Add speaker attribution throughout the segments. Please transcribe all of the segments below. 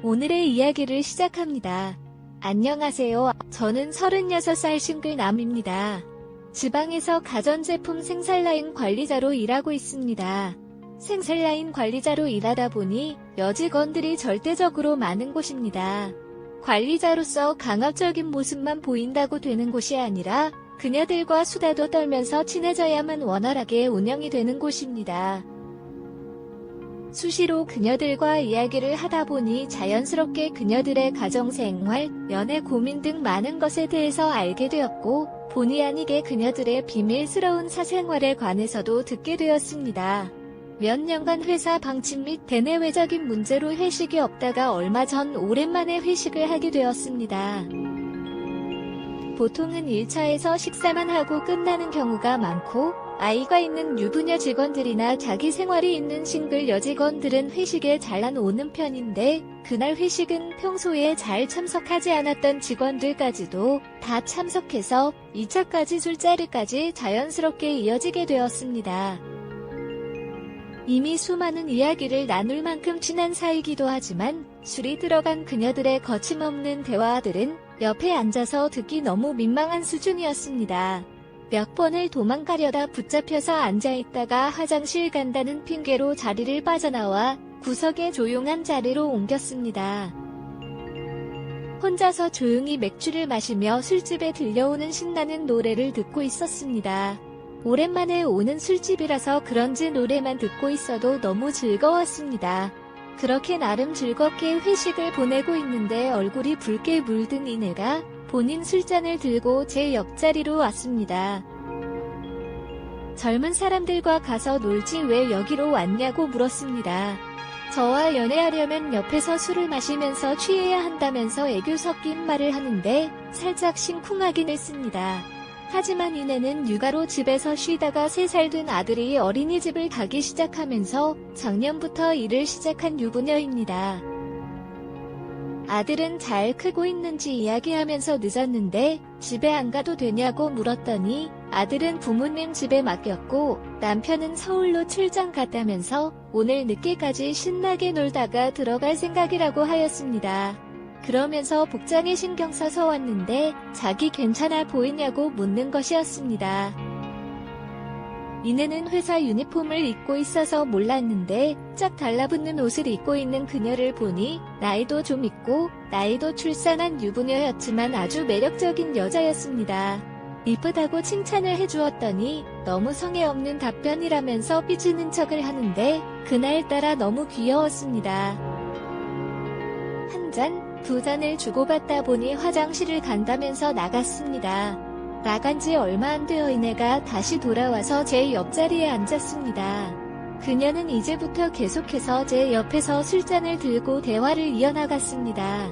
Speaker 1: 오늘의 이야기를 시작합니다. 안녕하세요. 저는 36살 싱글남입니다. 지방에서 가전제품 생산라인 관리자로 일하고 있습니다. 생산라인 관리자로 일하다 보니 여직원들이 절대적으로 많은 곳입니다. 관리자로서 강압적인 모습만 보인다고 되는 곳이 아니라 그녀들과 수다도 떨면서 친해져야만 원활하게 운영이 되는 곳입니다. 수시로 그녀들과 이야기를 하다 보니 자연스럽게 그녀들의 가정생활, 연애 고민 등 많은 것에 대해서 알게 되었고, 본의 아니게 그녀들의 비밀스러운 사생활에 관해서도 듣게 되었습니다. 몇 년간 회사 방침 및 대내외적인 문제로 회식이 없다가 얼마 전 오랜만에 회식을 하게 되었습니다. 보통은 1차에서 식사만 하고 끝나는 경우가 많고, 아이가 있는 유부녀 직원들이나 자기 생활이 있는 싱글 여직원들은 회식에 잘 안 오는 편인데, 그날 회식은 평소에 잘 참석하지 않았던 직원들까지도 다 참석해서 2차까지 술자리까지 자연스럽게 이어지게 되었습니다. 이미 수많은 이야기를 나눌 만큼 친한 사이기도 하지만 술이 들어간 그녀들의 거침없는 대화들은 옆에 앉아서 듣기 너무 민망한 수준이었습니다. 몇 번을 도망가려다 붙잡혀서 앉아있다가 화장실 간다는 핑계로 자리를 빠져나와 구석에 조용한 자리로 옮겼습니다. 혼자서 조용히 맥주를 마시며 술집에 들려오는 신나는 노래를 듣고 있었습니다. 오랜만에 오는 술집이라서 그런지 노래만 듣고 있어도 너무 즐거웠습니다. 그렇게 나름 즐겁게 회식을 보내고 있는데 얼굴이 붉게 물든 이내가 본인 술잔을 들고 제 옆자리로 왔습니다. 젊은 사람들과 가서 놀지 왜 여기로 왔냐고 물었습니다. 저와 연애하려면 옆에서 술을 마시면서 취해야 한다면서 애교 섞인 말을 하는데 살짝 심쿵하긴 했습니다. 하지만 이내는 육아로 집에서 쉬다가 3살 된 아들이 어린이집을 가기 시작하면서 작년부터 일을 시작한 유부녀입니다. 아들은 잘 크고 있는지 이야기하면서 늦었는데 집에 안 가도 되냐고 물었더니 아들은 부모님 집에 맡겼고 남편은 서울로 출장 갔다면서 오늘 늦게까지 신나게 놀다가 들어갈 생각이라고 하였습니다. 그러면서 복장에 신경 써서 왔는데 자기 괜찮아 보이냐고 묻는 것이었습니다. 이내는 회사 유니폼을 입고 있어서 몰랐는데 쫙 달라붙는 옷을 입고 있는 그녀를 보니 나이도 좀 있고 나이도 출산한 유부녀였지만 아주 매력적인 여자였습니다. 이쁘다고 칭찬을 해주었더니 너무 성의 없는 답변이라면서 삐지는 척을 하는데 그날따라 너무 귀여웠습니다. 한 잔, 두 잔을 주고받다 보니 화장실을 간다면서 나갔습니다. 나간 지 얼마 안 되어 이내가 다시 돌아와서 제 옆자리에 앉았습니다. 그녀는 이제부터 계속해서 제 옆에서 술잔을 들고 대화를 이어나갔습니다.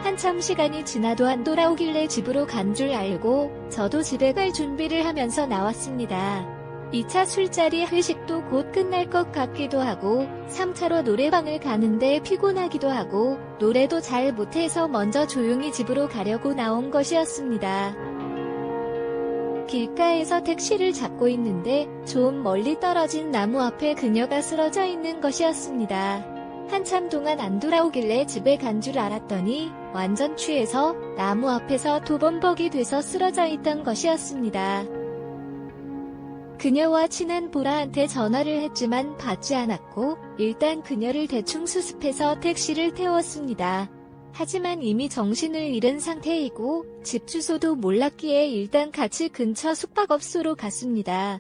Speaker 1: 한참 시간이 지나도 안 돌아오길래 집으로 간 줄 알고 저도 집에 갈 준비를 하면서 나왔습니다. 2차 술자리 회식도 곧 끝날 것 같기도 하고 3차로 노래방을 가는데 피곤하기도 하고 노래도 잘 못해서 먼저 조용히 집으로 가려고 나온 것이었습니다. 길가에서 택시를 잡고 있는데 좀 멀리 떨어진 나무 앞에 그녀가 쓰러져 있는 것이었습니다. 한참 동안 안 돌아오길래 집에 간 줄 알았더니 완전 취해서 나무 앞에서 도범벅이 돼서 쓰러져 있던 것이었습니다. 그녀와 친한 보라한테 전화를 했지만 받지 않았고 일단 그녀를 대충 수습해서 택시를 태웠습니다. 하지만 이미 정신을 잃은 상태이고 집 주소도 몰랐기에 일단 같이 근처 숙박업소로 갔습니다.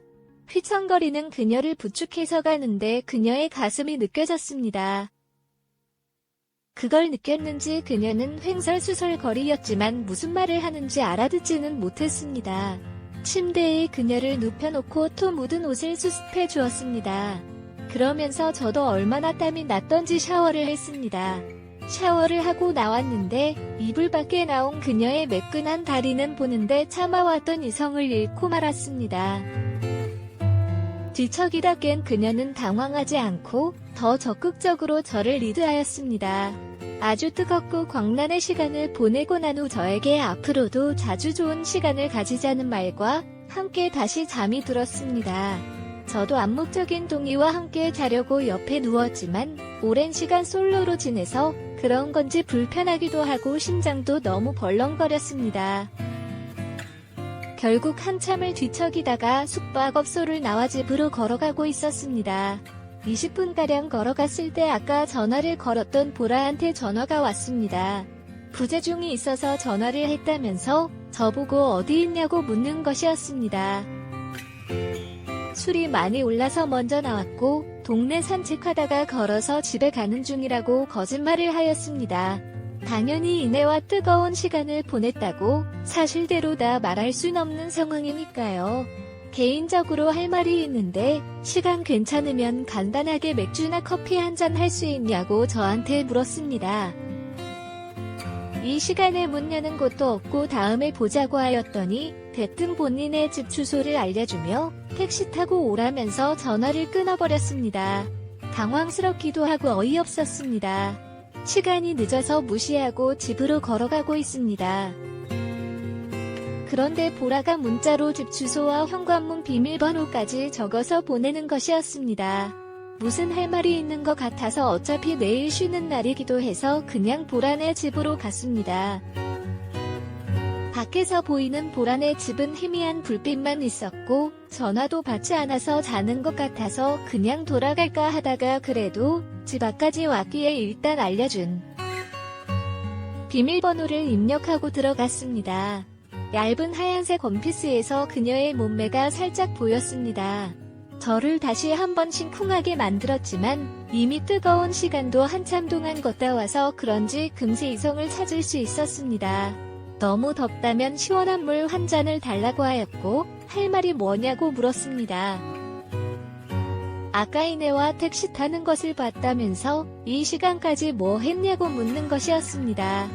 Speaker 1: 휘청거리는 그녀를 부축해서 가는데 그녀의 가슴이 느껴졌습니다. 그걸 느꼈는지 그녀는 횡설수설거리였지만 무슨 말을 하는지 알아듣지는 못했습니다. 침대에 그녀를 눕혀놓고 또 묻은 옷을 수습해 주었습니다. 그러면서 저도 얼마나 땀이 났던지 샤워를 했습니다. 샤워를 하고 나왔는데 이불 밖에 나온 그녀의 매끈한 다리는 보는데 참아왔던 이성을 잃고 말았습니다. 뒤척이다 깬 그녀는 당황하지 않고 더 적극적으로 저를 리드하였습니다. 아주 뜨겁고 광란의 시간을 보내고 난 후 저에게 앞으로도 자주 좋은 시간을 가지자는 말과 함께 다시 잠이 들었습니다. 저도 암묵적인 동의와 함께 자려고 옆에 누웠지만 오랜 시간 솔로로 지내서 그런 건지 불편하기도 하고 심장도 너무 벌렁거렸습니다. 결국 한참을 뒤척이다가 숙박업소를 나와 집으로 걸어가고 있었습니다. 20분가량 걸어갔을 때 아까 전화를 걸었던 보라한테 전화가 왔습니다. 부재중이 있어서 전화를 했다면서 저보고 어디 있냐고 묻는 것이었습니다. 술이 많이 올라서 먼저 나왔고 동네 산책하다가 걸어서 집에 가는 중이라고 거짓말을 하였습니다. 당연히 이내와 뜨거운 시간을 보냈다고 사실대로다 말할 순 없는 상황이니까요. 개인적으로 할 말이 있는데 시간 괜찮으면 간단하게 맥주나 커피 한잔 할 수 있냐고 저한테 물었습니다. 이 시간에 문 여는 곳도 없고 다음에 보자고 하였더니 대뜸 본인의 집 주소를 알려주며 택시 타고 오라면서 전화를 끊어버렸습니다. 당황스럽기도 하고 어이없었습니다. 시간이 늦어서 무시하고 집으로 걸어가고 있습니다. 그런데 보라가 문자로 집 주소와 현관문 비밀번호까지 적어서 보내는 것이었습니다. 무슨 할 말이 있는 것 같아서 어차피 내일 쉬는 날이기도 해서 그냥 보라네 집으로 갔습니다. 밖에서 보이는 보라네 집은 희미한 불빛만 있었고 전화도 받지 않아서 자는 것 같아서 그냥 돌아갈까 하다가 그래도 집 앞까지 왔기에 일단 알려준 비밀번호를 입력하고 들어갔습니다. 얇은 하얀색 원피스에서 그녀의 몸매가 살짝 보였습니다. 저를 다시 한번 심쿵하게 만들었지만 이미 뜨거운 시간도 한참 동안 걷다 와서 그런지 금세 이성을 찾을 수 있었습니다. 너무 덥다면 시원한 물 한 잔을 달라고 하였고 할 말이 뭐냐고 물었습니다. 아까 이내와 택시 타는 것을 봤다면서 이 시간까지 뭐 했냐고 묻는 것이었습니다.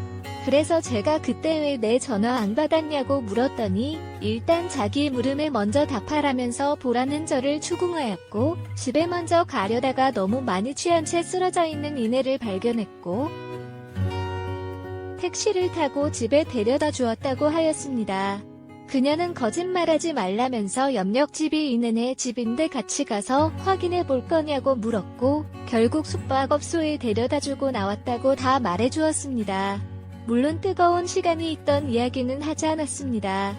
Speaker 1: 그래서 제가 그때 왜 내 전화 안 받았냐고 물었더니 일단 자기 물음에 먼저 답하라면서 보라는 저를 추궁하였고 집에 먼저 가려다가 너무 많이 취한 채 쓰러져 있는 이내를 발견했고 택시를 타고 집에 데려다 주었다고 하였습니다. 그녀는 거짓말하지 말라면서 옆역 집이 이내네 집인데 같이 가서 확인해 볼 거냐고 물었고 결국 숙박업소에 데려다 주고 나왔다고 다 말해주었습니다. 물론 뜨거운 시간이 있던 이야기는 하지 않았습니다.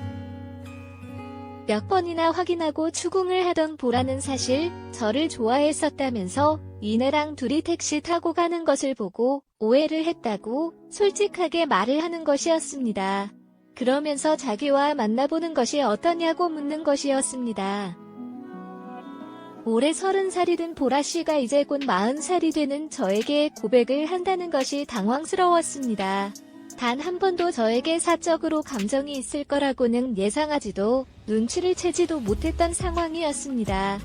Speaker 1: 몇 번이나 확인하고 추궁을 하던 보라는 사실 저를 좋아했었다면서 이내랑 둘이 택시 타고 가는 것을 보고 오해를 했다고 솔직하게 말을 하는 것이었습니다. 그러면서 자기와 만나보는 것이 어떠냐고 묻는 것이었습니다. 올해 30살이 된 보라씨가 이제 곧 40살이 되는 저에게 고백을 한다는 것이 당황스러웠습니다. 단 한 번도 저에게 사적으로 감정이 있을 거라고는 예상하지도 눈치를 채지도 못했던 상황이었습니다.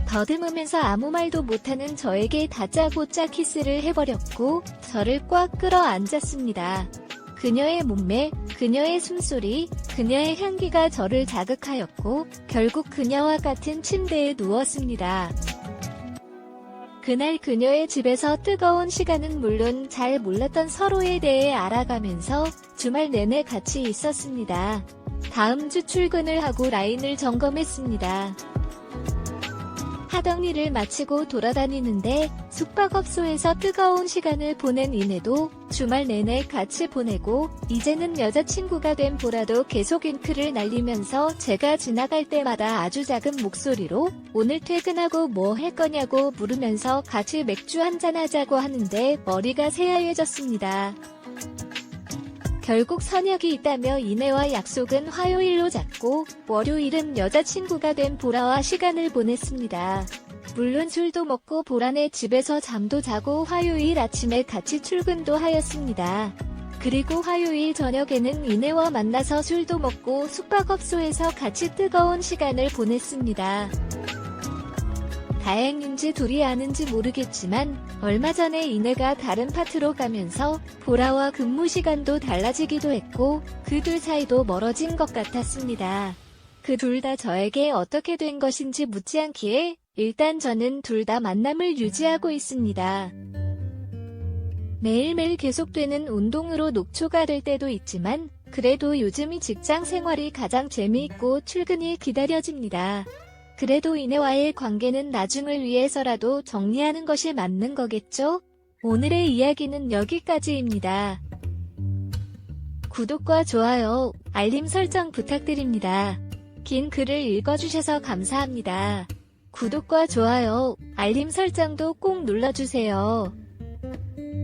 Speaker 1: 더듬으면서 아무 말도 못하는 저에게 다짜고짜 키스를 해버렸고 저를 꽉 끌어안았습니다. 그녀의 몸매, 그녀의 숨소리, 그녀의 향기가 저를 자극하였고 결국 그녀와 같은 침대에 누웠습니다. 그날 그녀의 집에서 뜨거운 시간은 물론 잘 몰랐던 서로에 대해 알아가면서 주말 내내 같이 있었습니다. 다음 주 출근을 하고 라인을 점검했습니다. 하던 일을 마치고 돌아다니는데 숙박업소에서 뜨거운 시간을 보낸 이내도 주말 내내 같이 보내고 이제는 여자친구가 된 보라도 계속 윙크를 날리면서 제가 지나갈 때마다 아주 작은 목소리로 오늘 퇴근하고 뭐 할 거냐고 물으면서 같이 맥주 한잔 하자고 하는데 머리가 새하얘졌습니다. 결국 선약이 있다며 이내와 약속은 화요일로 잡고 월요일은 여자친구가 된 보라와 시간을 보냈습니다. 물론 술도 먹고 보라네 집에서 잠도 자고 화요일 아침에 같이 출근도 하였습니다. 그리고 화요일 저녁에는 이내와 만나서 술도 먹고 숙박업소에서 같이 뜨거운 시간을 보냈습니다. 다행인지 둘이 아는지 모르겠지만 얼마 전에 이내가 다른 파트로 가면서 보라와 근무 시간도 달라지기도 했고 그 둘 사이도 멀어진 것 같았습니다. 그 둘 다 저에게 어떻게 된 것인지 묻지 않기에 일단 저는 둘 다 만남을 유지하고 있습니다. 매일매일 계속되는 운동으로 녹초가 될 때도 있지만 그래도 요즘이 직장 생활이 가장 재미있고 출근이 기다려집니다. 그래도 이내와의 관계는 나중을 위해서라도 정리하는 것이 맞는 거겠죠? 오늘의 이야기는 여기까지입니다. 구독과 좋아요, 알림 설정 부탁드립니다. 긴 글을 읽어주셔서 감사합니다. 구독과 좋아요, 알림 설정도 꼭 눌러주세요.